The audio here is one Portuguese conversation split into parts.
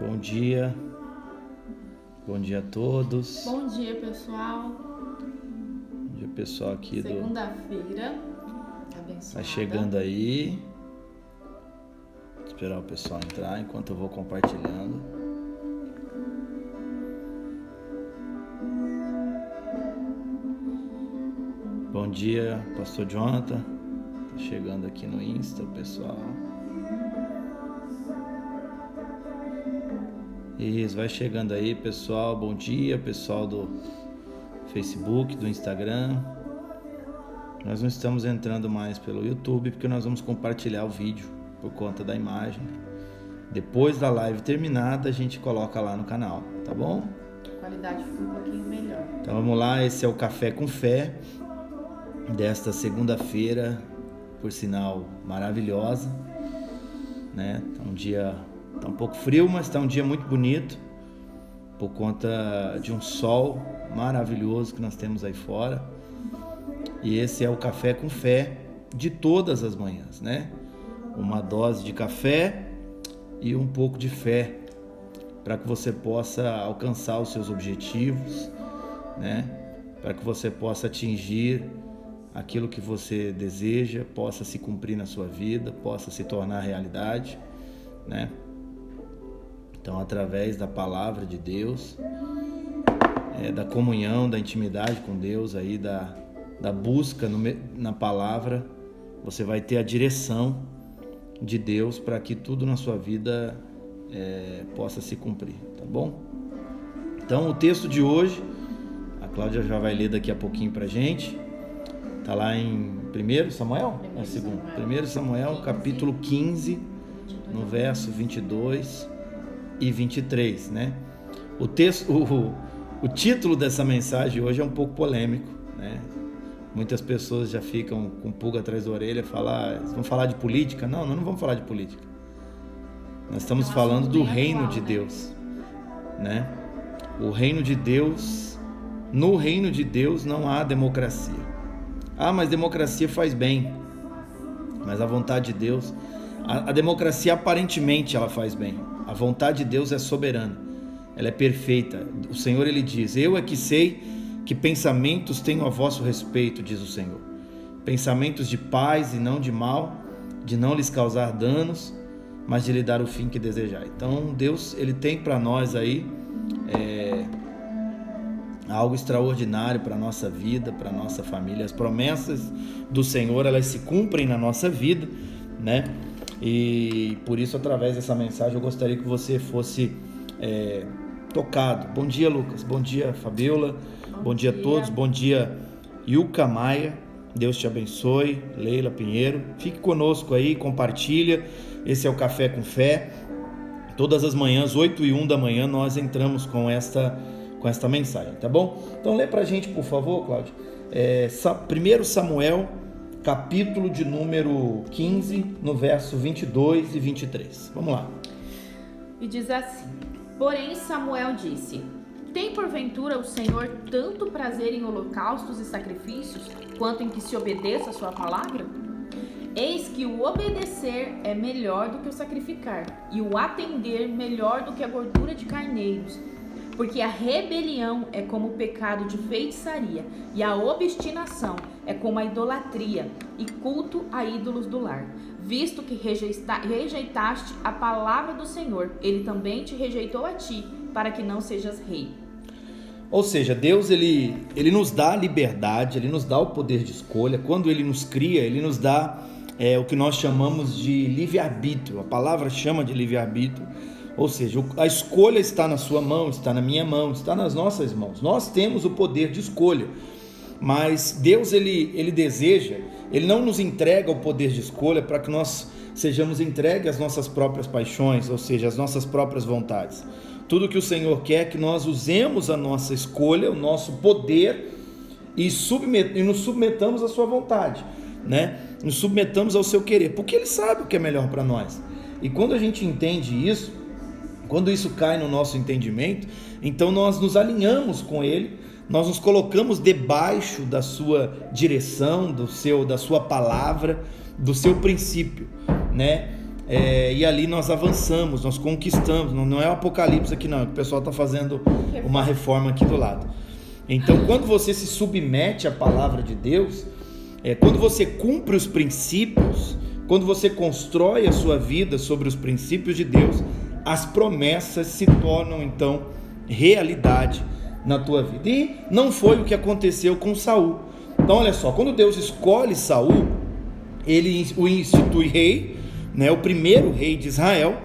Bom dia a todos. Bom dia, pessoal. Bom dia, pessoal aqui Segunda-feira, abençoada. Tá chegando aí. Vou esperar o pessoal entrar enquanto eu vou compartilhando. Bom dia, Pastor Jonathan. Tá chegando aqui no Insta, o pessoal. Isso, vai chegando aí, pessoal. Bom dia, pessoal do Facebook, do Instagram. Nós não estamos entrando mais pelo YouTube porque nós vamos compartilhar o vídeo por conta da imagem. Depois da live terminada, a gente coloca lá no canal, tá bom? A qualidade fica um pouquinho melhor. Então vamos lá, esse é o Café com Fé desta segunda-feira, por sinal maravilhosa, né? Tá um dia, tá um pouco frio, mas tá um dia muito bonito por conta de um sol maravilhoso que nós temos aí fora. E esse é o Café com Fé de todas as manhãs, né? Uma dose de café e um pouco de fé para que você possa alcançar os seus objetivos, né? Para que você possa atingir aquilo que você deseja, possa se cumprir na sua vida, possa se tornar realidade, né? Então, através da palavra de Deus, da comunhão, da intimidade com Deus, aí da busca na palavra, você vai ter a direção de Deus para que tudo na sua vida possa se cumprir, tá bom? Então, o texto de hoje, a Cláudia já vai ler daqui a pouquinho pra gente. Tá lá em 1 Samuel? É 1 Samuel, capítulo 15, no verso 22 e 23, né? O título dessa mensagem hoje é um pouco polêmico, né? Muitas pessoas já ficam com pulga atrás da orelha, vão falar de política? Não, nós não vamos falar de política. Nós estamos falando do reino de Deus, né? O reino de Deus, no reino de Deus não há democracia. Ah, mas democracia faz bem. Mas a vontade de Deus, a democracia aparentemente ela faz bem. A vontade de Deus é soberana. Ela é perfeita. O Senhor, ele diz: eu é que sei que pensamentos tenho a vosso respeito, diz o Senhor. Pensamentos de paz e não de mal, de não lhes causar danos, mas de lhe dar o fim que desejar. Então Deus, ele tem para nós aí algo extraordinário para a nossa vida, para a nossa família. As promessas do Senhor, elas se cumprem na nossa vida, né? E por isso, através dessa mensagem, eu gostaria que você fosse tocado. Bom dia, Lucas. Bom dia, Fabiola. Bom dia a todos. Bom dia, Yuka Maia. Deus te abençoe. Leila Pinheiro. Fique conosco aí, compartilha. Esse é o Café com Fé. Todas as manhãs, 8h01 da manhã, nós entramos com esta mensagem, tá bom? Então lê pra gente, por favor, Cláudio. 1 Samuel, capítulo de número 15, no verso 22 e 23. Vamos lá. E diz assim: porém Samuel disse: tem porventura o Senhor tanto prazer em holocaustos e sacrifícios, quanto em que se obedeça a sua palavra? Eis que o obedecer é melhor do que o sacrificar, e o atender melhor do que a gordura de carneiros. Porque a rebelião é como o pecado de feitiçaria, e a obstinação é como a idolatria e culto a ídolos do lar. Visto que rejeitaste a palavra do Senhor, ele também te rejeitou a ti, para que não sejas rei. Ou seja, Deus ele nos dá a liberdade, ele nos dá o poder de escolha. Quando ele nos cria, ele nos dá o que nós chamamos de livre-arbítrio. A palavra chama de livre-arbítrio. Ou seja, a escolha está na sua mão, está na minha mão, está nas nossas mãos. Nós temos o poder de escolha, mas Deus ele deseja, ele não nos entrega o poder de escolha para que nós sejamos entregues às nossas próprias paixões, ou seja, às nossas próprias vontades. Tudo que o Senhor quer é que nós usemos a nossa escolha, o nosso poder e nos submetamos à sua vontade, né? Nos submetamos ao seu querer, porque Ele sabe o que é melhor para nós. E quando a gente entende isso, quando isso cai no nosso entendimento, então nós nos alinhamos com Ele, nós nos colocamos debaixo da sua direção, da sua palavra, do seu princípio, né? e ali nós avançamos, nós conquistamos. Não é o Apocalipse aqui não, o pessoal está fazendo uma reforma aqui do lado. Então, quando você se submete à palavra de Deus, quando você cumpre os princípios, quando você constrói a sua vida sobre os princípios de Deus, as promessas se tornam então realidade na tua vida. E não foi o que aconteceu com Saul. Então olha só, quando Deus escolhe Saul, ele o institui rei, né, o primeiro rei de Israel,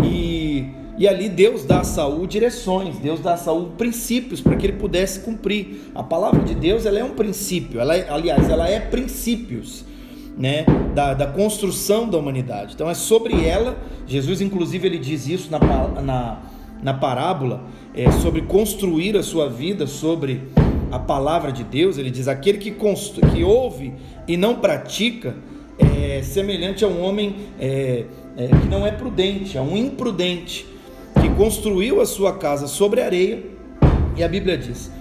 e ali Deus dá a Saul direções, Deus dá a Saul princípios para que ele pudesse cumprir. A palavra de Deus, ela é um princípio, ela é princípios, né, da construção da humanidade. Então é sobre ela, Jesus inclusive ele diz isso na parábola, sobre construir a sua vida sobre a palavra de Deus. Ele diz: aquele que ouve e não pratica é semelhante a um homem que não é prudente, a um imprudente, que construiu a sua casa sobre areia. E a Bíblia diz: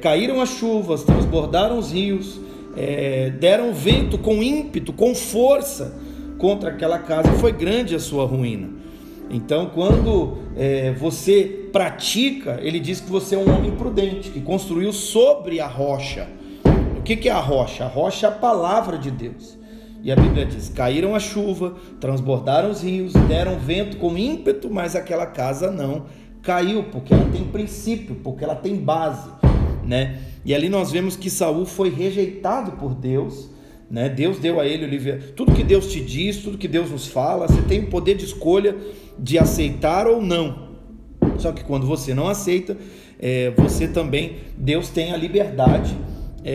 caíram as chuvas, transbordaram os rios, deram vento com ímpeto, com força contra aquela casa, e foi grande a sua ruína. Então, quando você pratica, ele diz que você é um homem prudente, que construiu sobre a rocha. O que é a rocha? A rocha é a palavra de Deus. E a Bíblia diz: caíram a chuva, transbordaram os rios, deram vento com ímpeto, mas aquela casa não caiu, porque ela tem princípio, porque ela tem base, né? E ali nós vemos que Saul foi rejeitado por Deus, né? Deus deu a ele o livre. Tudo que Deus te diz, tudo que Deus nos fala, você tem o poder de escolha de aceitar ou não. Só que quando você não aceita, você também, Deus tem a liberdade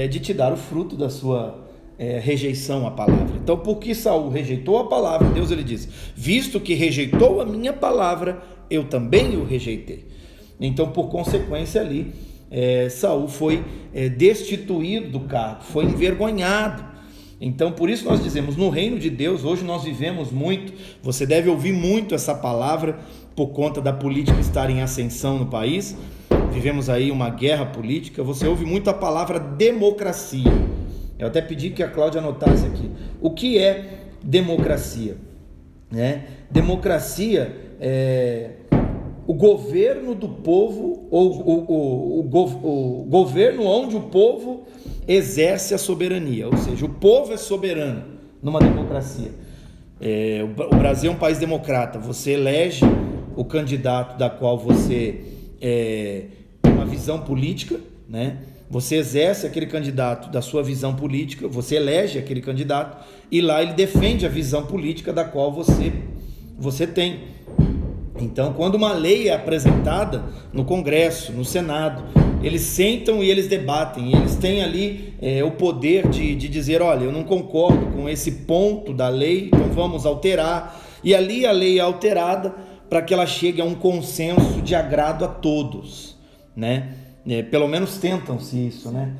de te dar o fruto da sua rejeição à palavra. Então, porque Saul rejeitou a palavra, Deus ele diz: visto que rejeitou a minha palavra, eu também o rejeitei. Então, por consequência ali, Saul foi destituído do cargo, foi envergonhado. Então, por isso nós dizemos, no reino de Deus, hoje nós vivemos muito, você deve ouvir muito essa palavra, por conta da política estar em ascensão no país, vivemos aí uma guerra política, você ouve muito a palavra democracia. Eu até pedi que a Cláudia anotasse aqui. O que é democracia? Democracia é o governo do povo, ou o governo onde o povo exerce a soberania, ou seja, o povo é soberano numa democracia. O Brasil é um país democrata, você elege o candidato da qual você tem uma visão política, né? Você exerce aquele candidato da sua visão política, você elege aquele candidato e lá ele defende a visão política da qual você tem. Então, quando uma lei é apresentada no Congresso, no Senado, eles sentam e eles debatem, e eles têm ali o poder de dizer: olha, eu não concordo com esse ponto da lei, então vamos alterar. E ali a lei é alterada para que ela chegue a um consenso de agrado a todos, né? Pelo menos tentam-se isso, né?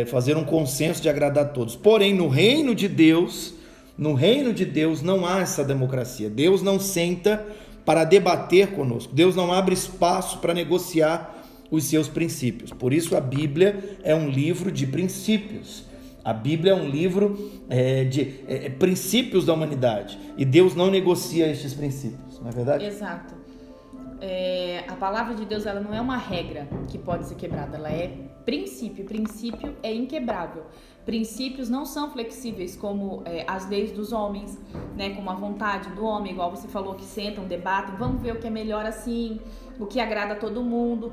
Fazer um consenso de agradar a todos. Porém, no reino de Deus não há essa democracia. Deus não senta para debater conosco. Deus não abre espaço para negociar os seus princípios. Por isso a Bíblia é um livro de princípios. A Bíblia é um livro de princípios da humanidade. E Deus não negocia estes princípios, não é verdade? Exato. A palavra de Deus, ela não é uma regra que pode ser quebrada, ela é princípio. Princípio é inquebrável. Princípios não são flexíveis como as leis dos homens, né? Como a vontade do homem, igual você falou, que sentam, debatem, vamos ver o que é melhor assim, o que agrada a todo mundo.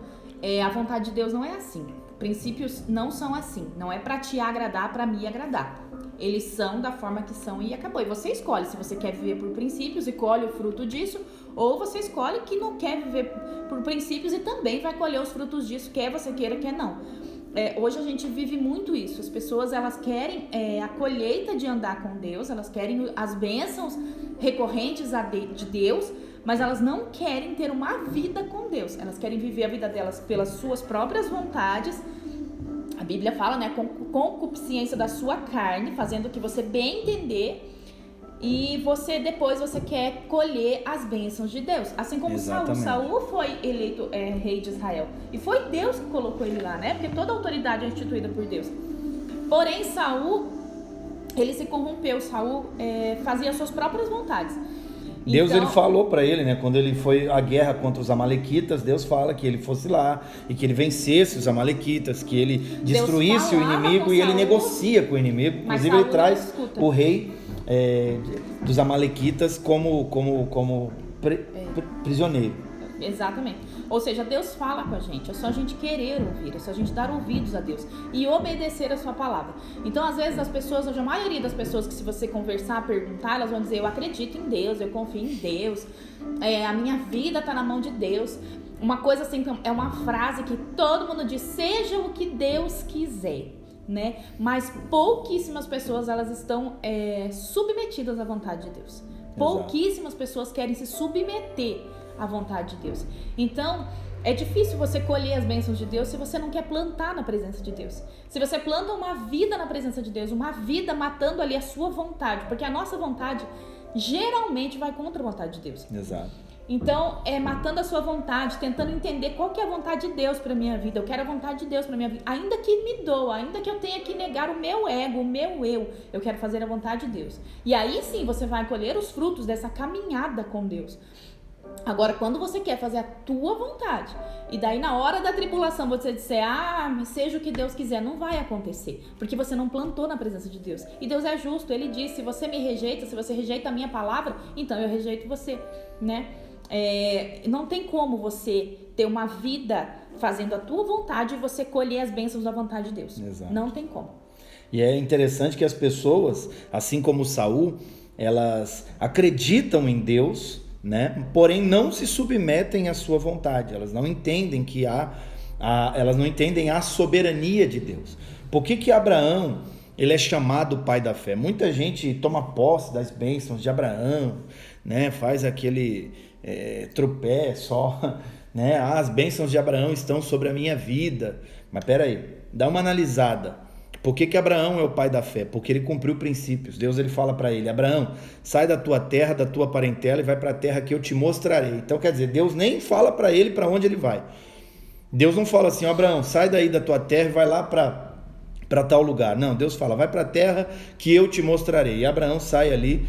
A vontade de Deus não é assim. Princípios não são assim. Não é para te agradar, para me agradar. Eles são da forma que são e acabou. E você escolhe se você quer viver por princípios e colhe o fruto disso, ou você escolhe que não quer viver por princípios e também vai colher os frutos disso, quer você queira, quer não. Hoje a gente vive muito isso. As pessoas, elas querem a colheita de andar com Deus, elas querem as bênçãos recorrentes de Deus, mas elas não querem ter uma vida com Deus. Elas querem viver a vida delas pelas suas próprias vontades. A Bíblia fala, né, com concupiscência da sua carne, fazendo o que você bem entender, e depois você quer colher as bênçãos de Deus. Assim como Saul foi eleito rei de Israel. E foi Deus que colocou ele lá, né? Porque toda autoridade é instituída por Deus. Porém, Saul, ele se corrompeu. Saul fazia as suas próprias vontades. Deus Então, ele falou para ele, né, quando ele foi à guerra contra os amalequitas, Deus fala que ele fosse lá e que ele vencesse os amalequitas, que ele destruísse o inimigo, e ele negocia com o inimigo. Inclusive ele traz o rei dos amalequitas como prisioneiro. Exatamente. Ou seja, Deus fala com a gente, é só a gente querer ouvir, é só a gente dar ouvidos a Deus e obedecer a sua palavra. Então, às vezes, as pessoas, hoje a maioria das pessoas que se você conversar, perguntar, elas vão dizer, eu acredito em Deus, eu confio em Deus, a minha vida está na mão de Deus. Uma coisa assim, é uma frase que todo mundo diz, seja o que Deus quiser, né? Mas pouquíssimas pessoas, elas estão submetidas à vontade de Deus. Pouquíssimas pessoas querem se submeter à vontade de Deus. Então, é difícil você colher as bênçãos de Deus se você não quer plantar na presença de Deus. Se você planta uma vida na presença de Deus, uma vida matando ali a sua vontade, porque a nossa vontade geralmente vai contra a vontade de Deus. Exato. Então, matando a sua vontade, tentando entender qual que é a vontade de Deus para minha vida. Eu quero a vontade de Deus para minha vida. Ainda que me doa, ainda que eu tenha que negar o meu ego, o meu eu quero fazer a vontade de Deus. E aí sim, você vai colher os frutos dessa caminhada com Deus. Agora, quando você quer fazer a tua vontade, e daí na hora da tribulação você disser, mas seja o que Deus quiser, não vai acontecer, porque você não plantou na presença de Deus. E Deus é justo, Ele diz, se você me rejeita, se você rejeita a minha palavra, então eu rejeito você, né? Não tem como você ter uma vida fazendo a tua vontade e você colher as bênçãos da vontade de Deus. Exato. Não tem como. E é interessante que as pessoas, assim como Saul, elas acreditam em Deus, né? Porém não se submetem à sua vontade. Elas não entendem que elas não entendem a soberania de Deus. Por que Abraão ele é chamado pai da fé? Muita gente toma posse das bênçãos de Abraão, né? Faz aquele tropé só, né? As bênçãos de Abraão estão sobre a minha vida. Mas peraí, dá uma analisada. Por que Abraão é o pai da fé? Porque ele cumpriu princípios. Deus ele fala para ele, Abraão, sai da tua terra, da tua parentela e vai para a terra que eu te mostrarei. Então quer dizer, Deus nem fala para ele para onde ele vai. Deus não fala assim, Abraão, sai daí da tua terra e vai lá para tal lugar. Não, Deus fala, vai para a terra que eu te mostrarei. E Abraão sai ali,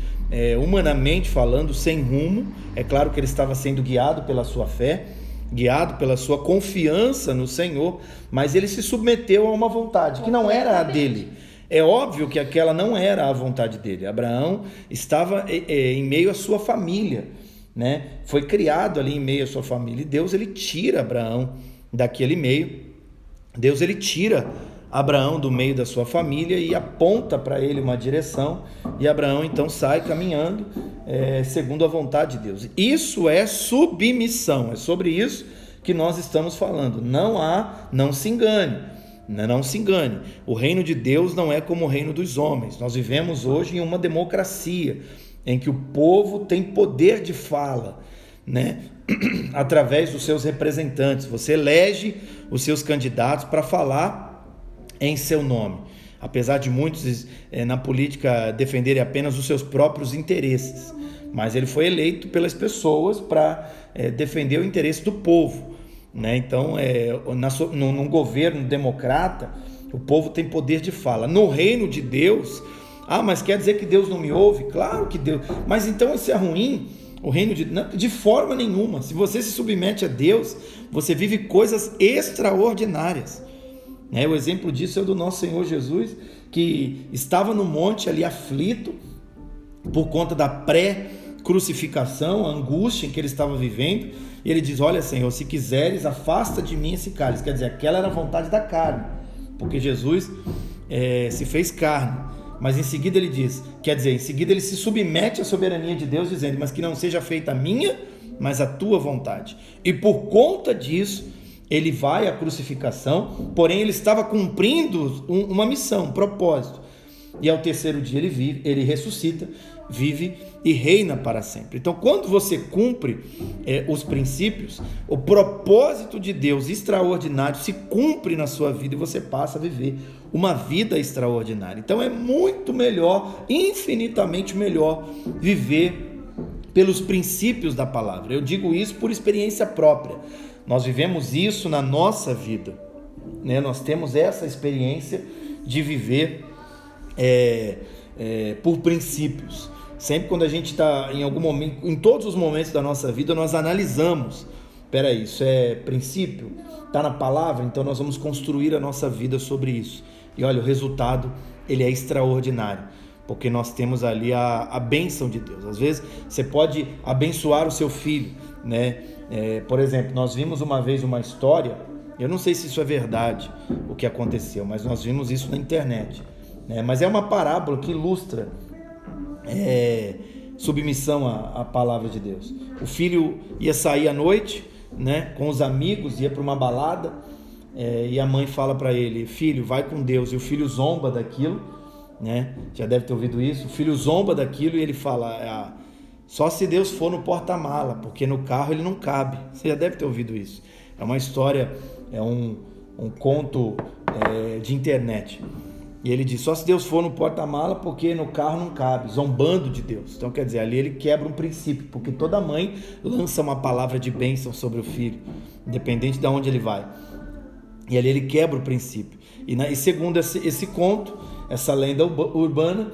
humanamente falando, sem rumo. É claro que ele estava sendo guiado pela sua fé, guiado pela sua confiança no Senhor, mas ele se submeteu a uma vontade que não era a dele. É óbvio que aquela não era a vontade dele. Abraão estava em meio à sua família, né? Foi criado ali em meio à sua família, e Deus ele tira Abraão daquele meio. Deus ele tira Abraão do meio da sua família e aponta para ele uma direção, e Abraão então sai caminhando segundo a vontade de Deus. Isso é submissão, é sobre isso que nós estamos falando. Não se engane, não se engane. O reino de Deus não é como o reino dos homens. Nós vivemos hoje em uma democracia em que o povo tem poder de fala, né? Através dos seus representantes. Você elege os seus candidatos para falar em seu nome, apesar de muitos na política defenderem apenas os seus próprios interesses, mas ele foi eleito pelas pessoas para defender o interesse do povo, né? Então, num governo democrata, o povo tem poder de fala. No reino de Deus, mas quer dizer que Deus não me ouve? Claro que Deus, mas então isso é ruim? O reino de forma nenhuma. Se você se submete a Deus, você vive coisas extraordinárias. O exemplo disso é o do nosso Senhor Jesus, que estava no monte ali aflito por conta da pré-crucificação, a angústia em que ele estava vivendo, e ele diz, olha Senhor, se quiseres, afasta de mim esse cálice. Quer dizer, aquela era a vontade da carne, porque Jesus se fez carne, mas em seguida ele diz, quer dizer, em seguida ele se submete à soberania de Deus, dizendo, mas que não seja feita a minha, mas a tua vontade. E por conta disso, ele vai à crucificação, porém ele estava cumprindo uma missão, um propósito. E ao terceiro dia ele ressuscita, vive e reina para sempre. Então, quando você cumpre os princípios, o propósito de Deus extraordinário se cumpre na sua vida e você passa a viver uma vida extraordinária. Então, é muito melhor, infinitamente melhor, viver pelos princípios da palavra. Eu digo isso por experiência própria. Nós vivemos isso na nossa vida, né? Nós temos essa experiência de viver por princípios. Sempre quando a gente está em algum momento, em todos os momentos da nossa vida, nós analisamos, peraí, isso é princípio? Está na palavra? Então nós vamos construir a nossa vida sobre isso. E olha, o resultado, ele é extraordinário, porque nós temos ali a bênção de Deus. Às vezes você pode abençoar o seu filho, né? Por exemplo, nós vimos uma vez uma história, eu não sei se isso é verdade, o que aconteceu, mas nós vimos isso na internet, né? Mas é uma parábola que ilustra submissão à palavra de Deus. O filho ia sair à noite, né, com os amigos, ia para uma balada, e a mãe fala para ele: filho, vai com Deus. E o filho zomba daquilo, né? Já deve ter ouvido isso. O filho zomba daquilo e ele fala: só se Deus for no porta-mala, porque no carro ele não cabe. Você já deve ter ouvido isso. É uma história, é um conto de internet. E ele diz: só se Deus for no porta-mala, porque no carro não cabe, zombando de Deus. Então, quer dizer, ali ele quebra um princípio, porque toda mãe lança uma palavra de bênção sobre o filho, independente de onde ele vai. E ali ele quebra o princípio. E segundo esse conto, essa lenda urbana,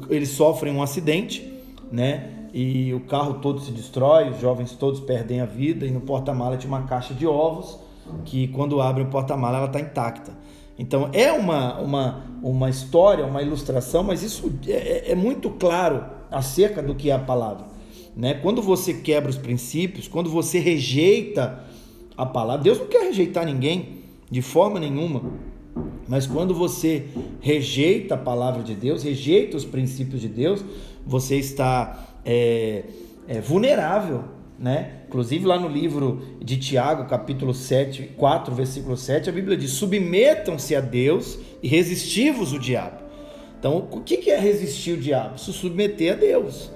eles sofrem um acidente, né? E o carro todo se destrói, os jovens todos perdem a vida, e no porta-mala tinha uma caixa de ovos, que quando abre o porta-mala ela está intacta. Então é uma história, uma ilustração, mas isso é muito claro acerca do que é a palavra, né? Quando você quebra os princípios, quando você rejeita a palavra, Deus não quer rejeitar ninguém de forma nenhuma, mas quando você rejeita a palavra de Deus, rejeita os princípios de Deus, você está vulnerável, né? Inclusive lá no livro de Tiago, capítulo 4, versículo 7, a Bíblia diz: submetam-se a Deus e resistivos o diabo. Então, o que é resistir o diabo? Se submeter a Deus,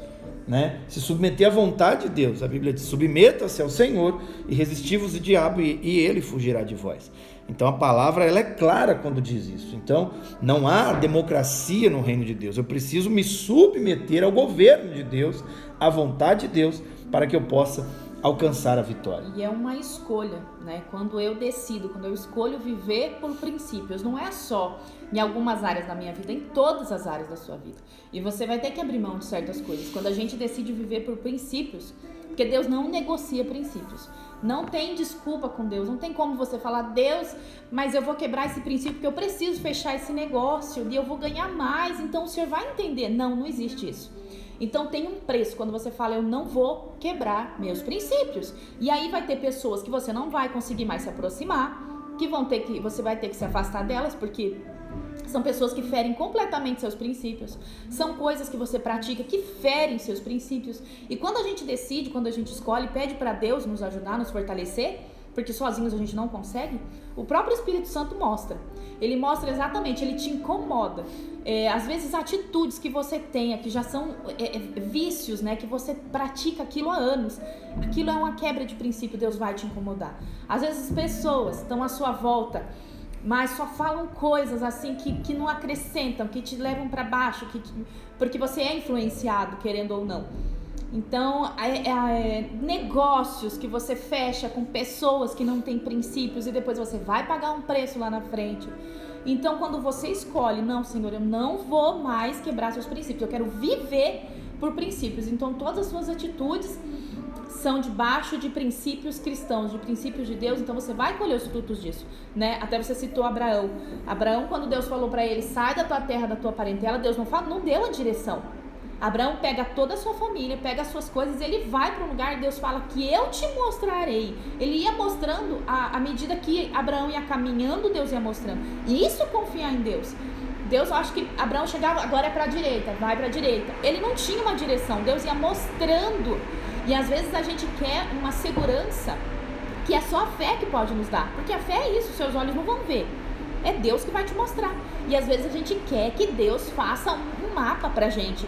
né? Se submeter à vontade de Deus. A Bíblia diz: submeta-se ao Senhor e resistivos o diabo, e ele fugirá de vós. Então a palavra, ela é clara quando diz isso. Então não há democracia no reino de Deus. Eu preciso me submeter ao governo de Deus, à vontade de Deus, para que eu possa alcançar a vitória. E é uma escolha, né? Quando eu escolho viver por princípios, não é só em algumas áreas da minha vida, em todas as áreas da sua vida. E você vai ter que abrir mão de certas coisas. Quando a gente decide viver por princípios, porque Deus não negocia princípios. Não tem desculpa com Deus, não tem como você falar: Deus, mas eu vou quebrar esse princípio porque eu preciso fechar esse negócio e eu vou ganhar mais, então o Senhor vai entender. Não existe isso. Então tem um preço quando você fala: eu não vou quebrar meus princípios. E aí vai ter pessoas que você não vai conseguir mais se aproximar, você vai ter que se afastar delas, porque são pessoas que ferem completamente seus princípios. São coisas que você pratica que ferem seus princípios. E quando a gente decide, quando a gente escolhe, pede para Deus nos ajudar, nos fortalecer, porque sozinhos a gente não consegue, o próprio Espírito Santo mostra. Ele mostra exatamente, ele te incomoda. Às vezes atitudes que você tenha, que já são vícios, né, que você pratica aquilo há anos, aquilo é uma quebra de princípio, Deus vai te incomodar. Às vezes pessoas estão à sua volta, mas só falam coisas assim que não acrescentam, que te levam para baixo, porque você é influenciado, querendo ou não. Então, negócios que você fecha com pessoas que não têm princípios e depois você vai pagar um preço lá na frente. Então, quando você escolhe: não, Senhor, eu não vou mais quebrar seus princípios, eu quero viver por princípios. Então, todas as suas atitudes são debaixo de princípios cristãos, de princípios de Deus. Então você vai colher os frutos disso, né? Até você citou Abraão, quando Deus falou para ele: sai da tua terra, da tua parentela, Deus não deu a direção. Abraão pega toda a sua família, pega as suas coisas, ele vai para um lugar, Deus fala que eu te mostrarei. Ele ia mostrando, à medida que Abraão ia caminhando, Deus ia mostrando. E isso é confiar em Deus. Deus, eu acho que Abraão chegava: agora é para a direita, vai para a direita. Ele não tinha uma direção, Deus ia mostrando. E às vezes a gente quer uma segurança que é só a fé que pode nos dar. Porque a fé é isso, seus olhos não vão ver. É Deus que vai te mostrar. E às vezes a gente quer que Deus faça um mapa pra gente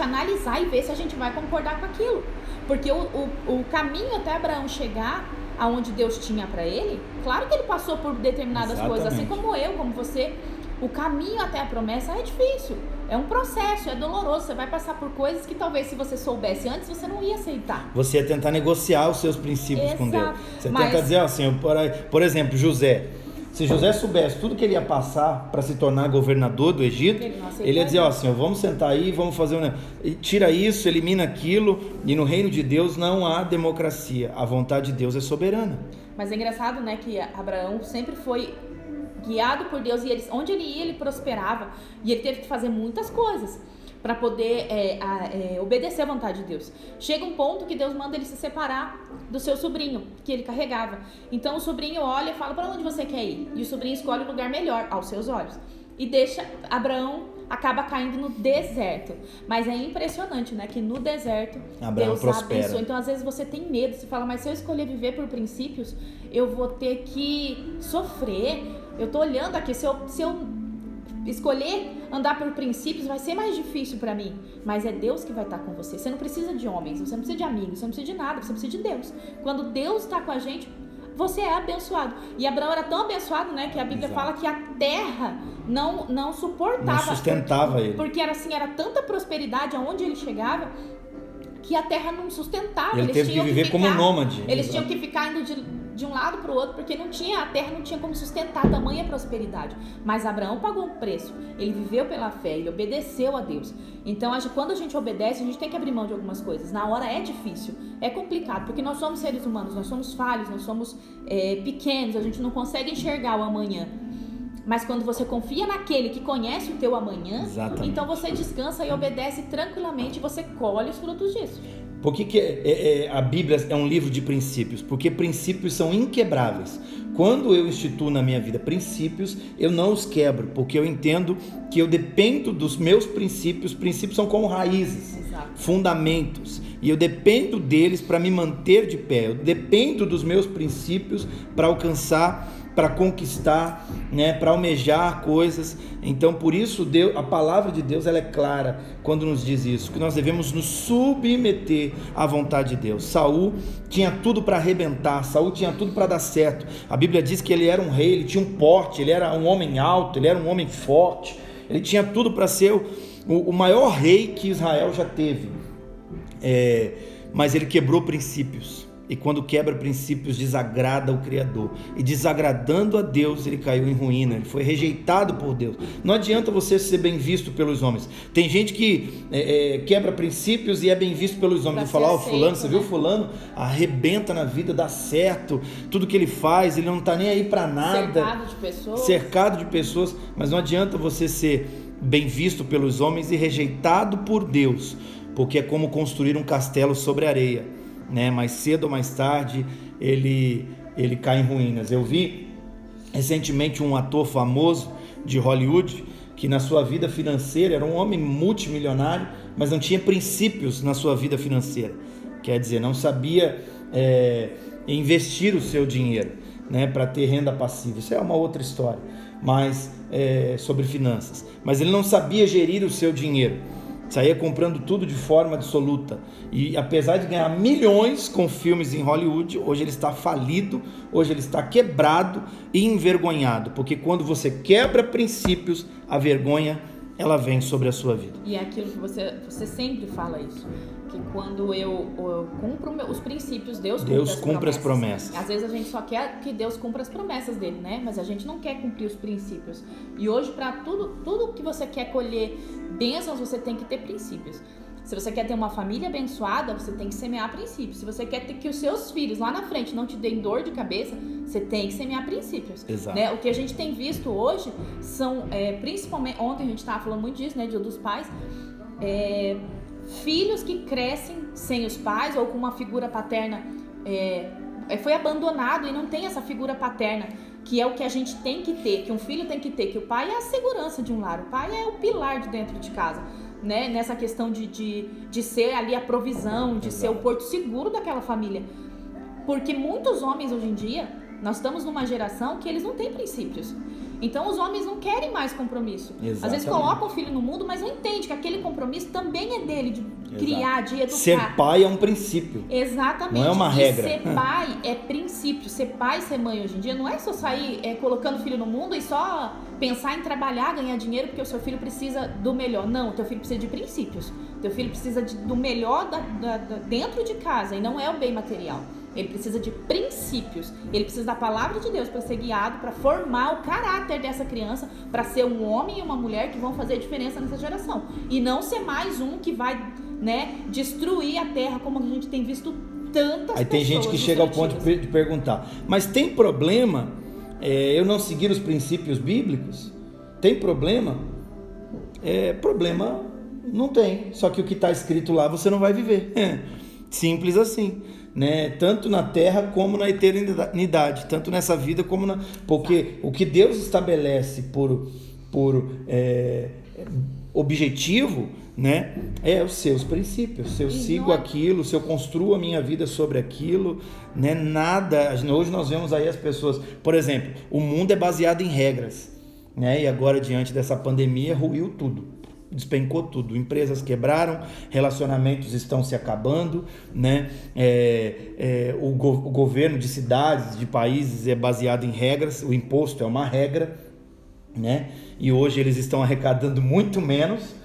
analisar e ver se a gente vai concordar com aquilo. Porque o caminho até Abraão chegar aonde Deus tinha pra ele, claro que ele passou por determinadas coisas, assim como eu, como você. O caminho até a promessa é difícil, é um processo, é doloroso. Você vai passar por coisas que talvez, se você soubesse antes, você não ia aceitar. Você ia tentar negociar os seus princípios com Deus. Você tenta dizer assim, por exemplo, José. Se José soubesse tudo que ele ia passar para se tornar governador do Egito, ele ia dizer, ó, Senhor, vamos sentar aí, vamos fazer tira isso, elimina aquilo, e no reino de Deus não há democracia, a vontade de Deus é soberana. Mas é engraçado, né, que Abraão sempre foi guiado por Deus, e onde ele ia, ele prosperava, e ele teve que fazer muitas coisas para poder obedecer à vontade de Deus. Chega um ponto que Deus manda ele se separar do seu sobrinho, que ele carregava. Então o sobrinho olha e fala, para onde você quer ir? E o sobrinho escolhe o lugar melhor, aos seus olhos. E deixa Abraão, acaba caindo no deserto. Mas é impressionante, né, que no deserto Abraão Deus prospera. abençoa. Então às vezes você tem medo, você fala, mas se eu escolher viver por princípios, eu vou ter que sofrer. Eu tô olhando aqui, se eu escolher andar por princípios, vai ser mais difícil para mim, mas é Deus que vai estar com você. Você não precisa de homens, você não precisa de amigos, você não precisa de nada, você precisa de Deus. Quando Deus está com a gente, você é abençoado. E Abraão era tão abençoado, né, que a Bíblia fala que a terra não suportava, não sustentava ele, porque era assim, era tanta prosperidade aonde ele chegava, que a terra não sustentava. Ele teve que viver como nômade. Eles tinham que ficar indo de um lado para o outro, porque a terra não tinha como sustentar tamanha prosperidade. Mas Abraão pagou um preço. Ele viveu pela fé, ele obedeceu a Deus. Então, quando a gente obedece, a gente tem que abrir mão de algumas coisas. Na hora é difícil, é complicado, porque nós somos seres humanos, nós somos falhos, nós somos pequenos, a gente não consegue enxergar o amanhã. Mas quando você confia naquele que conhece o teu amanhã, exatamente, então você descansa e obedece tranquilamente, e você colhe os frutos disso. Por que a Bíblia é um livro de princípios? Porque princípios são inquebráveis. Quando eu instituo na minha vida princípios, eu não os quebro, porque eu entendo que eu dependo dos meus princípios. Princípios são como raízes, exato, fundamentos, e eu dependo deles para me manter de pé. Eu dependo dos meus princípios para alcançar, para conquistar, né, para almejar coisas. Então, por isso, a palavra de Deus ela é clara quando nos diz isso, que nós devemos nos submeter à vontade de Deus. Saul tinha tudo para arrebentar, Saul tinha tudo para dar certo. A Bíblia diz que ele era um rei, ele tinha um porte, ele era um homem alto, ele era um homem forte, ele tinha tudo para ser o maior rei que Israel já teve, mas ele quebrou princípios. E quando quebra princípios, desagrada o Criador. E desagradando a Deus, ele caiu em ruína. Ele foi rejeitado por Deus. Não adianta você ser bem visto pelos homens. Tem gente que quebra princípios e é bem visto pelos homens. Falar, fulano, você viu fulano? Arrebenta na vida, dá certo. Tudo que ele faz, ele não está nem aí para nada. Cercado de pessoas. Mas não adianta você ser bem visto pelos homens e rejeitado por Deus. Porque é como construir um castelo sobre areia. Né? Mais cedo ou mais tarde ele cai em ruínas. Eu vi recentemente um ator famoso de Hollywood que na sua vida financeira era um homem multimilionário, mas não tinha princípios na sua vida financeira. Quer dizer, não sabia investir o seu dinheiro, né, para ter renda passiva. Isso é uma outra história, mas sobre finanças. Mas ele não sabia gerir o seu dinheiro. Saía comprando tudo de forma absoluta. E apesar de ganhar milhões com filmes em Hollywood, hoje ele está falido, hoje ele está quebrado e envergonhado. Porque quando você quebra princípios, a vergonha ela vem sobre a sua vida. E é aquilo que você sempre fala isso. Que quando eu cumpro os princípios, Deus cumpre as promessas. Às vezes a gente só quer que Deus cumpra as promessas dele, né? Mas a gente não quer cumprir os princípios. E hoje, para tudo que você quer colher bênçãos, você tem que ter princípios. Se você quer ter uma família abençoada, você tem que semear princípios. Se você quer ter que os seus filhos lá na frente não te deem dor de cabeça, você tem que semear princípios. Exato. Né? O que a gente tem visto hoje são, principalmente, ontem a gente estava falando muito disso, né? Dia dos Pais, filhos que crescem sem os pais ou com uma figura paterna, foi abandonado e não tem essa figura paterna, que é o que a gente tem que ter, que um filho tem que ter, que o pai é a segurança de um lar, o pai é o pilar de dentro de casa, né? Nessa questão de ser ali a provisão, de ser o porto seguro daquela família. Porque muitos homens hoje em dia, nós estamos numa geração que eles não têm princípios. Então os homens não querem mais compromisso. Exatamente. Às vezes colocam o filho no mundo, mas não entende que aquele compromisso também é dele, de criar, de educar. Ser pai é um princípio. Exatamente. Não é uma regra. Ser pai é princípio. Ser pai e ser mãe hoje em dia não é só sair colocando o filho no mundo e só pensar em trabalhar, ganhar dinheiro porque o seu filho precisa do melhor. Não, o teu filho precisa de princípios. O teu filho precisa do melhor dentro de casa e não é o bem material. Ele precisa de princípios. Ele precisa da palavra de Deus para ser guiado, para formar o caráter dessa criança, para ser um homem e uma mulher que vão fazer diferença nessa geração. E não ser mais um que vai, né, destruir a terra, como a gente tem visto tantas pessoas. Aí tem gente que chega ao ponto de perguntar, mas tem problema eu não seguir os princípios bíblicos? Tem problema? Problema não tem, só que o que está escrito lá você não vai viver. Simples assim, né? Tanto na terra como na eternidade, tanto nessa vida como na... Porque o que Deus estabelece por objetivo, né, é os seus princípios. Se eu sigo aquilo, se eu construo a minha vida sobre aquilo, né, nada... Hoje nós vemos aí as pessoas, por exemplo, o mundo é baseado em regras, né, e agora diante dessa pandemia ruiu tudo, despencou tudo, empresas quebraram, relacionamentos estão se acabando, né? O governo de cidades, de países é baseado em regras, o imposto é uma regra, né? E hoje eles estão arrecadando muito menos,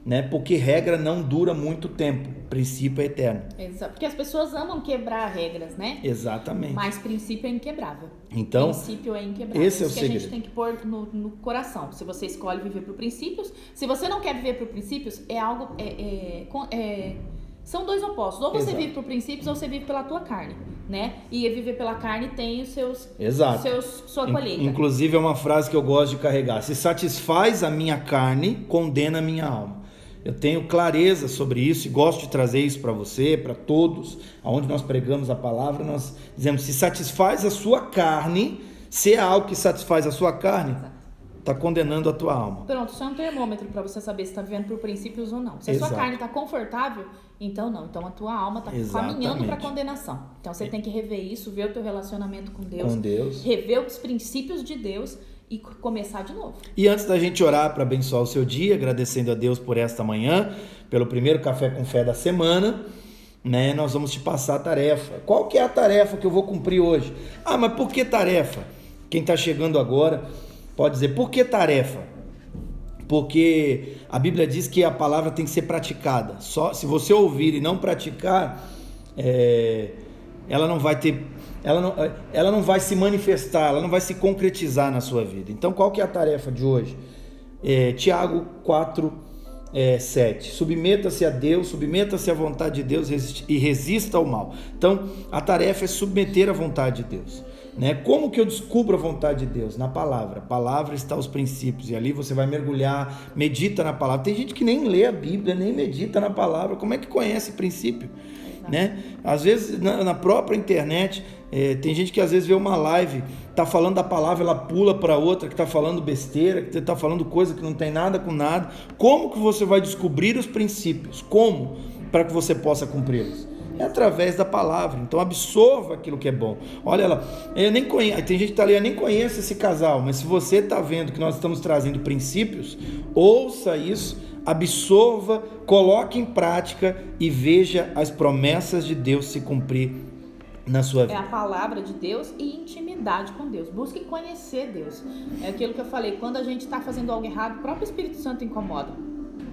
né? Porque regra não dura muito tempo, princípio é eterno. Exato, porque as pessoas amam quebrar regras, né? Exatamente. Mas princípio é inquebrável. Então, princípio é inquebrável. Esse é o que segredo. A gente tem que pôr no coração. Se você escolhe viver por princípios, se você não quer viver por princípios, é algo são dois opostos. Ou você vive por princípios ou você vive pela tua carne, né? E viver pela carne tem os sua colheita. Inclusive é uma frase que eu gosto de carregar: se satisfaz a minha carne, condena a minha alma. Eu tenho clareza sobre isso e gosto de trazer isso para você, para todos. Aonde nós pregamos a palavra, nós dizemos: se satisfaz a sua carne, se é algo que satisfaz a sua carne, está condenando a tua alma. Pronto, isso é um termômetro para você saber se está vivendo por princípios ou não. Se a sua carne está confortável, então não. Então a tua alma está caminhando para condenação. Então você tem que rever isso, ver o teu relacionamento com Deus, rever os princípios de Deus e começar de novo. E antes da gente orar para abençoar o seu dia, agradecendo a Deus por esta manhã, pelo primeiro Café com Fé da semana, né, nós vamos te passar a tarefa. Qual que é a tarefa que eu vou cumprir hoje? Ah, mas por que tarefa? Quem está chegando agora pode dizer: por que tarefa? Porque a Bíblia diz que a palavra tem que ser praticada. Só se você ouvir e não praticar, ela não vai ter... Ela não vai se manifestar, ela não vai se concretizar na sua vida. Então, qual que é a tarefa de hoje? Tiago 4:7. Submeta-se a Deus, submeta-se à vontade de Deus e resista ao mal. Então, a tarefa é submeter à vontade de Deus, né? Como que eu descubro a vontade de Deus? Na palavra. A palavra está os princípios, e ali você vai mergulhar, medita na palavra. Tem gente que nem lê a Bíblia, nem medita na palavra. Como é que conhece princípio? Né? Às vezes na própria internet tem gente que às vezes vê uma live, tá falando da palavra, ela pula para outra que tá falando besteira, que tá falando coisa que não tem nada com nada. Como que você vai descobrir os princípios? Como? Para que você possa cumpri-los? É através da palavra. Então absorva aquilo que é bom. Olha lá, eu nem conheço, tem gente que tá ali, eu nem conheço esse casal, mas se você está vendo que nós estamos trazendo princípios, ouça isso, absorva, coloque em prática e veja as promessas de Deus se cumprir na sua vida. É a palavra de Deus e intimidade com Deus. Busque conhecer Deus. É aquilo que eu falei, quando a gente está fazendo algo errado, o próprio Espírito Santo incomoda.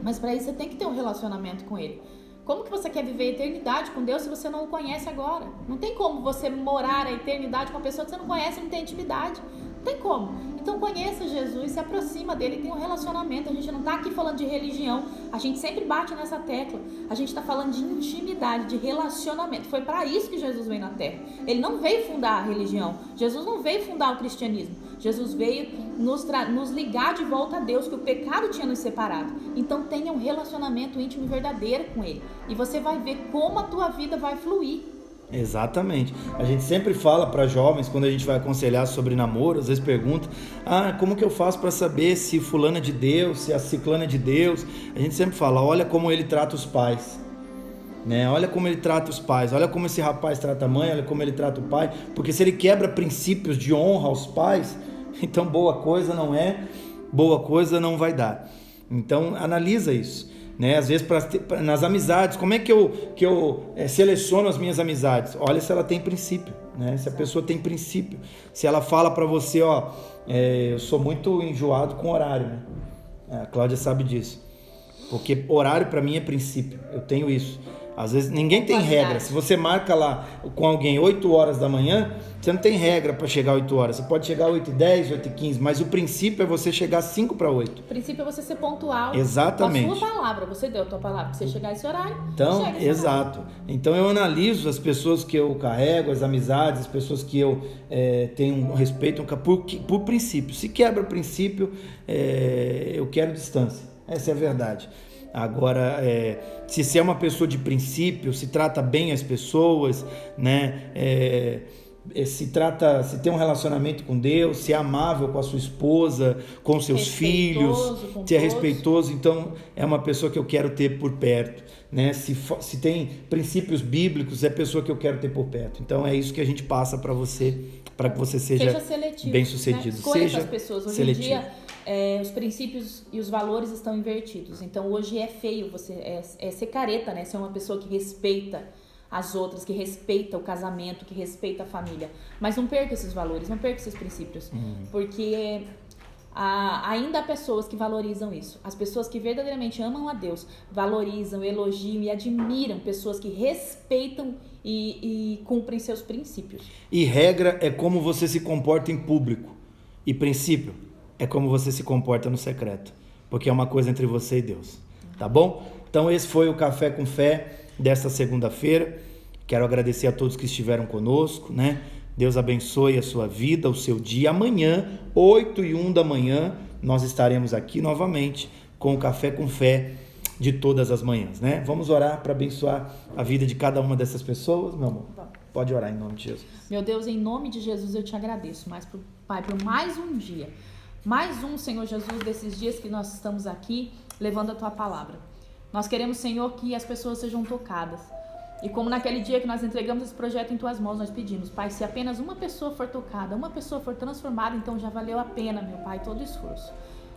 Mas para isso você tem que ter um relacionamento com Ele. Como que você quer viver a eternidade com Deus se você não o conhece agora? Não tem como você morar a eternidade com uma pessoa que você não conhece e não tem intimidade. Não tem como. Então conheça Jesus, se aproxima dele, tem um relacionamento. A gente não está aqui falando de religião, a gente sempre bate nessa tecla. A gente está falando de intimidade, de relacionamento. Foi para isso que Jesus veio na Terra. Ele não veio fundar a religião. Jesus não veio fundar o cristianismo. Jesus veio nos ligar de volta a Deus, que o pecado tinha nos separado. Então tenha um relacionamento íntimo e verdadeiro com Ele. E você vai ver como a tua vida vai fluir. Exatamente. A gente sempre fala para jovens, quando a gente vai aconselhar sobre namoro, às vezes pergunta: como que eu faço para saber se fulana é de Deus, se a ciclana é de Deus? A gente sempre fala: olha como ele trata os pais, né? Olha como ele trata os pais, olha como esse rapaz trata a mãe, olha como ele trata o pai. Porque se ele quebra princípios de honra aos pais, então boa coisa não é, boa coisa não vai dar. Então analisa isso, né? Às vezes nas amizades, como é que eu seleciono as minhas amizades? Olha se ela tem princípio, né? Se a pessoa tem princípio, se ela fala para você: eu sou muito enjoado com horário, né? A Cláudia sabe disso, porque horário para mim é princípio, eu tenho isso. Às vezes ninguém tem regra. Se você marca lá com alguém 8 horas da manhã, você não tem regra para chegar 8 horas. Você pode chegar 8h10, 8h15, mas o princípio é você chegar 5 para 8. O princípio é você ser pontual. Exatamente. Com a sua palavra. Você deu a tua palavra para você chegar a esse horário. Então, exato. Então eu analiso as pessoas que eu carrego, as amizades, as pessoas que eu tenho respeito por princípio. Se quebra o princípio, eu quero distância. Essa é a verdade. Agora, se é uma pessoa de princípio, se trata bem as pessoas, né? Se tem um relacionamento com Deus, se é amável com a sua esposa, com seus filhos, se é respeitoso, então é uma pessoa que eu quero ter por perto, né? Se tem princípios bíblicos, é a pessoa que eu quero ter por perto. Então é isso que a gente passa para você, para que você seja seletivo, bem sucedido. Né? Escolha as pessoas. Hoje seletivo. Em dia, os princípios e os valores estão invertidos. Então hoje é feio você ser careta, né? Ser uma pessoa que respeita as outras, que respeita o casamento, que respeita a família. Mas não perca esses valores, não perca esses princípios. Porque ainda há pessoas que valorizam isso. As pessoas que verdadeiramente amam a Deus valorizam, elogiam e admiram pessoas que respeitam e cumprem seus princípios. E regra é como você se comporta em público. E princípio é como você se comporta no secreto. Porque é uma coisa entre você e Deus. Tá bom? Então esse foi o Café com Fé desta segunda-feira. Quero agradecer a todos que estiveram conosco, né? Deus abençoe a sua vida, o seu dia. Amanhã, 8h01 da manhã, nós estaremos aqui novamente com o Café com Fé de todas as manhãs, né? Vamos orar para abençoar a vida de cada uma dessas pessoas, meu amor? Pode orar em nome de Jesus. Meu Deus, em nome de Jesus eu te agradeço, Pai, por mais um dia. Mais um, Senhor Jesus, desses dias que nós estamos aqui levando a Tua palavra. Nós queremos, Senhor, que as pessoas sejam tocadas. E como naquele dia que nós entregamos esse projeto em Tuas mãos, nós pedimos, Pai, se apenas uma pessoa for tocada, uma pessoa for transformada, então já valeu a pena, meu Pai, todo o esforço.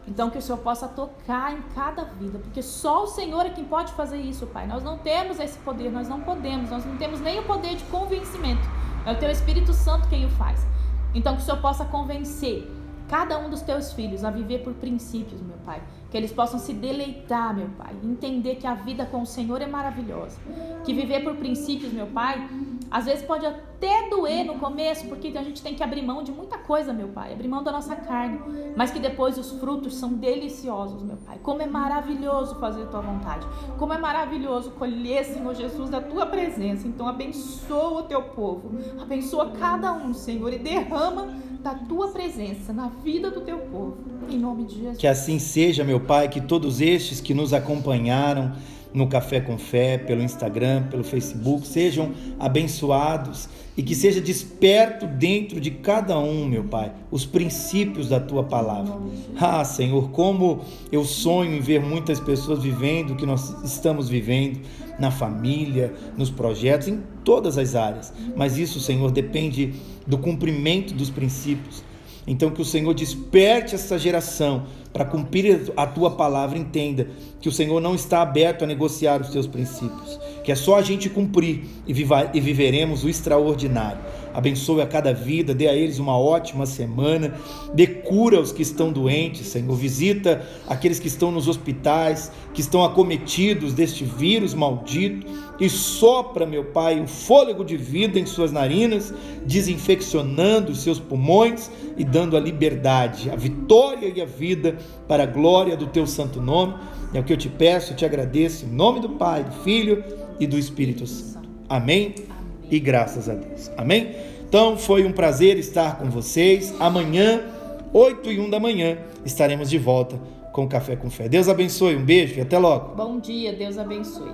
Então que o Senhor possa tocar em cada vida, porque só o Senhor é quem pode fazer isso, Pai. Nós não temos esse poder, nós não podemos, nós não temos nem o poder de convencimento. É o Teu Espírito Santo quem o faz. Então que o Senhor possa convencer cada um dos Teus filhos a viver por princípios, meu Pai. Que eles possam se deleitar, meu Pai. Entender que a vida com o Senhor é maravilhosa. Que viver por princípios, meu Pai, às vezes pode até doer no começo, porque a gente tem que abrir mão de muita coisa, meu Pai. Abrir mão da nossa carne. Mas que depois os frutos são deliciosos, meu Pai. Como é maravilhoso fazer a Tua vontade. Como é maravilhoso colher, Senhor Jesus, da Tua presença. Então abençoa o Teu povo. Abençoa cada um, Senhor, e derrama da Tua presença na vida do Teu povo, em nome de Jesus. Que assim seja, meu Pai, que todos estes que nos acompanharam no Café com Fé, pelo Instagram, pelo Facebook, sejam abençoados e que seja desperto dentro de cada um, meu Pai, os princípios da Tua palavra. Ah, Senhor, como eu sonho em ver muitas pessoas vivendo o que nós estamos vivendo na família, nos projetos, em todas as áreas. Mas isso, Senhor, depende do cumprimento dos princípios. Então que o Senhor desperte essa geração para cumprir a Tua palavra. Entenda que o Senhor não está aberto a negociar os Teus princípios, que é só a gente cumprir e viveremos o extraordinário. Abençoe a cada vida, dê a eles uma ótima semana, dê cura aos que estão doentes, Senhor. Visita aqueles que estão nos hospitais, que estão acometidos deste vírus maldito, e sopra, meu Pai, um fôlego de vida em suas narinas, desinfeccionando os seus pulmões e dando a liberdade, a vitória e a vida para a glória do Teu santo nome. É o que eu te peço, eu te agradeço, em nome do Pai, do Filho e do Espírito Santo. Amém? E graças a Deus. Amém? Então foi um prazer estar com vocês. Amanhã, 8h01 da manhã, estaremos de volta com o Café com Fé. Deus abençoe, um beijo e até logo. Bom dia, Deus abençoe.